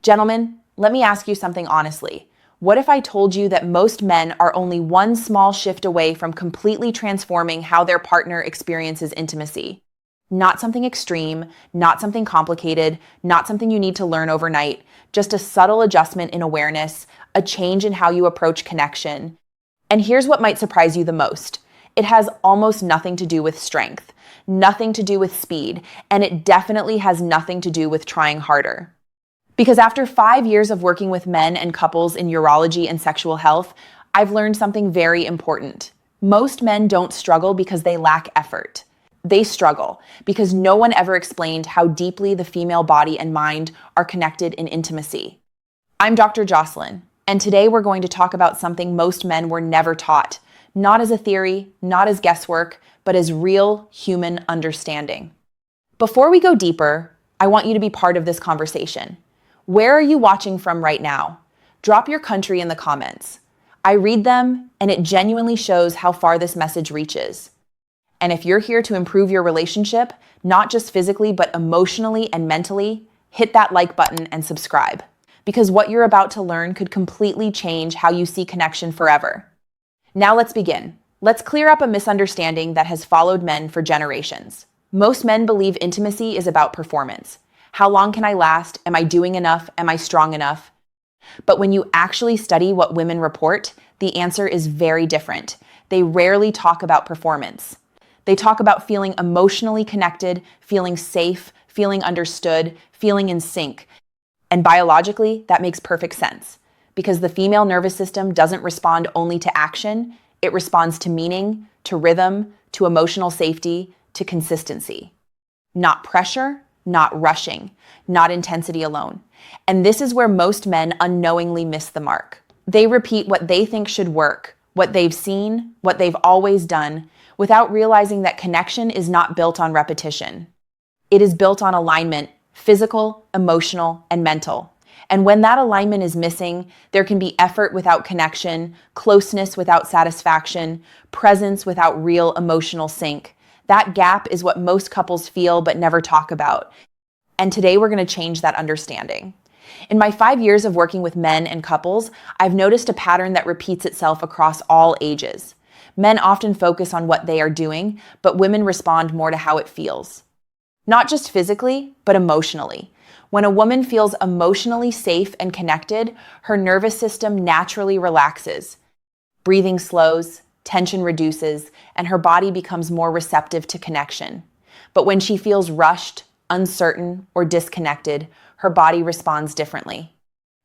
Gentlemen, let me ask you something honestly. What if I told you that most men are only one small shift away from completely transforming how their partner experiences intimacy? Not something extreme, not something complicated, not something you need to learn overnight, just a subtle adjustment in awareness, a change in how you approach connection. And here's what might surprise you the most. It has almost nothing to do with strength, nothing to do with speed, and it definitely has nothing to do with trying harder. Because after 5 years of working with men and couples in urology and sexual health, I've learned something very important. Most men don't struggle because they lack effort. They struggle because no one ever explained how deeply the female body and mind are connected in intimacy. I'm Dr. Jocelyn, and today we're going to talk about something most men were never taught, not as a theory, not as guesswork, but as real human understanding. Before we go deeper, I want you to be part of this conversation. Where are you watching from right now? Drop your country in the comments. I read them, and it genuinely shows how far this message reaches. And if you're here to improve your relationship, not just physically, but emotionally and mentally, hit that like button and subscribe. Because what you're about to learn could completely change how you see connection forever. Now let's begin. Let's clear up a misunderstanding that has followed men for generations. Most men believe intimacy is about performance. How long can I last? Am I doing enough? Am I strong enough? But when you actually study what women report, the answer is very different. They rarely talk about performance. They talk about feeling emotionally connected, feeling safe, feeling understood, feeling in sync. And biologically, that makes perfect sense. Because the female nervous system doesn't respond only to action, it responds to meaning, to rhythm, to emotional safety, to consistency. Not pressure, not rushing, not intensity alone. And this is where most men unknowingly miss the mark. They repeat what they think should work, what they've seen, what they've always done, without realizing that connection is not built on repetition. It is built on alignment, physical, emotional, and mental. And when that alignment is missing, there can be effort without connection, closeness without satisfaction, presence without real emotional sync. That gap is what most couples feel but never talk about. And today we're going to change that understanding. In my 5 years of working with men and couples, I've noticed a pattern that repeats itself across all ages. Men often focus on what they are doing, but women respond more to how it feels. Not just physically, but emotionally. When a woman feels emotionally safe and connected, her nervous system naturally relaxes. Breathing slows, tension reduces, and her body becomes more receptive to connection. But when she feels rushed, uncertain, or disconnected, her body responds differently.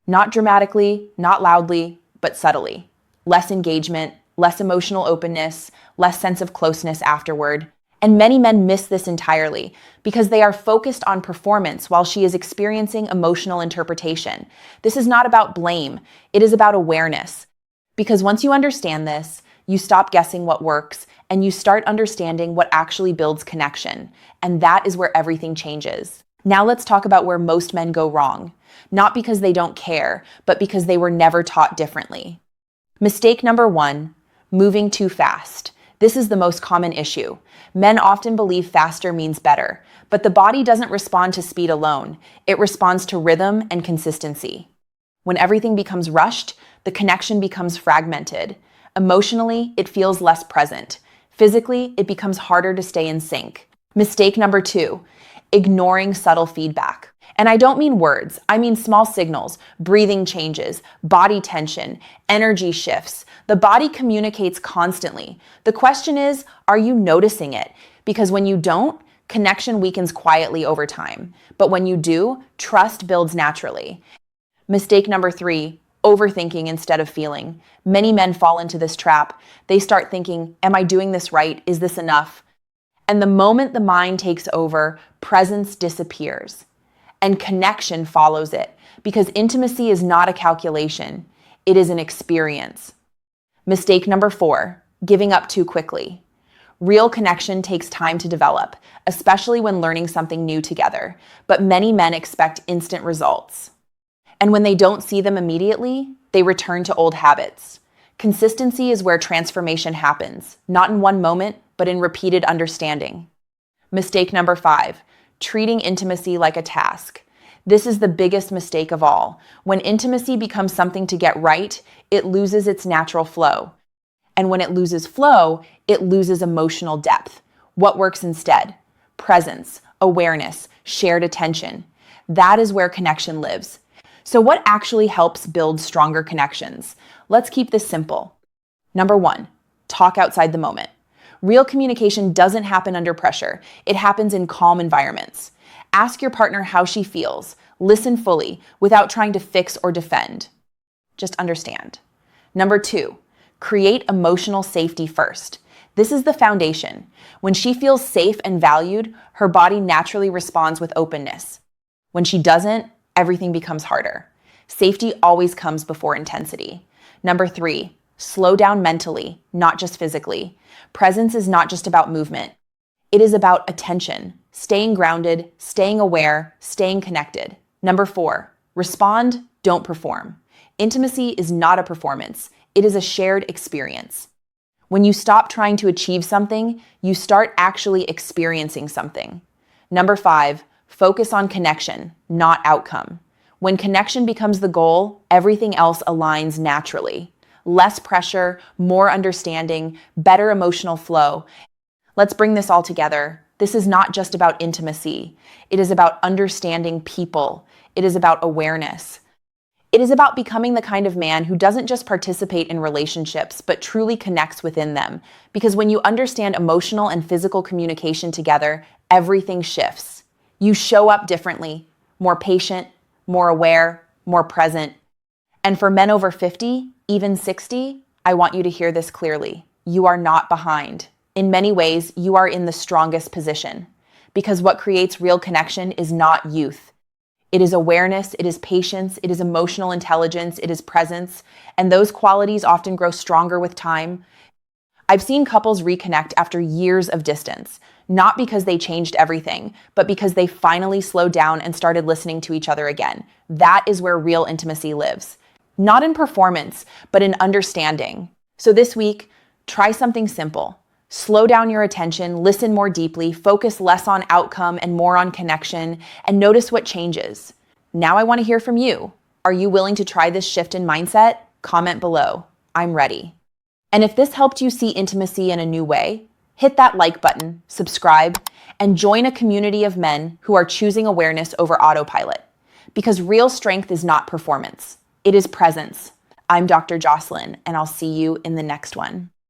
Not dramatically, not loudly, but subtly. Less engagement, less emotional openness, less sense of closeness afterward. And many men miss this entirely because they are focused on performance while she is experiencing emotional interpretation. This is not about blame, it is about awareness. Because once you understand this, you stop guessing what works and you start understanding what actually builds connection. And that is where everything changes. Now let's talk about where most men go wrong. Not because they don't care, but because they were never taught differently. Mistake number 1, moving too fast. This is the most common issue. Men often believe faster means better, but the body doesn't respond to speed alone. It responds to rhythm and consistency. When everything becomes rushed, the connection becomes fragmented. Emotionally, it feels less present. Physically, it becomes harder to stay in sync. Mistake number 2, ignoring subtle feedback. And I don't mean words, I mean small signals, breathing changes, body tension, energy shifts. The body communicates constantly. The question is, are you noticing it? Because when you don't, connection weakens quietly over time. But when you do, trust builds naturally. Mistake number 3, overthinking instead of feeling. Many men fall into this trap. They start thinking, am I doing this right? Is this enough? And the moment the mind takes over, presence disappears. And connection follows it, because intimacy is not a calculation, it is an experience. Mistake number 4, giving up too quickly. Real connection takes time to develop, especially when learning something new together, but many men expect instant results. And when they don't see them immediately, they return to old habits. Consistency is where transformation happens, not in one moment, but in repeated understanding. Mistake number 5, treating intimacy like a task. This is the biggest mistake of all. When intimacy becomes something to get right, it loses its natural flow. And when it loses flow, it loses emotional depth. What works instead? Presence, awareness, shared attention. That is where connection lives. So what actually helps build stronger connections? Let's keep this simple. Number 1, talk outside the moment. Real communication doesn't happen under pressure. It happens in calm environments. Ask your partner how she feels. Listen fully without trying to fix or defend. Just understand. Number 2, create emotional safety first. This is the foundation. When she feels safe and valued, her body naturally responds with openness. When she doesn't, everything becomes harder. Safety always comes before intensity. Number 3, slow down mentally, not just physically. Presence is not just about movement. It is about attention, staying grounded, staying aware, staying connected. Number 4, respond, don't perform. Intimacy is not a performance. It is a shared experience. When you stop trying to achieve something, you start actually experiencing something. Number 5, focus on connection, not outcome. When connection becomes the goal, everything else aligns naturally. Less pressure, more understanding, better emotional flow. Let's bring this all together. This is not just about intimacy. It is about understanding people. It is about awareness. It is about becoming the kind of man who doesn't just participate in relationships, but truly connects within them. Because when you understand emotional and physical communication together, everything shifts. You show up differently, more patient, more aware, more present. And for men over 50, even 60, I want you to hear this clearly. You are not behind. In many ways, you are in the strongest position. Because what creates real connection is not youth. It is awareness, it is patience, it is emotional intelligence, it is presence, and those qualities often grow stronger with time. I've seen couples reconnect after years of distance, not because they changed everything, but because they finally slowed down and started listening to each other again. That is where real intimacy lives. Not in performance, but in understanding. So this week, try something simple. Slow down your attention, listen more deeply, focus less on outcome and more on connection, and notice what changes. Now I want to hear from you. Are you willing to try this shift in mindset? Comment below. I'm ready. And if this helped you see intimacy in a new way, hit that like button, subscribe, and join a community of men who are choosing awareness over autopilot. Because real strength is not performance. It is presence. I'm Dr. Jocelyn, and I'll see you in the next one.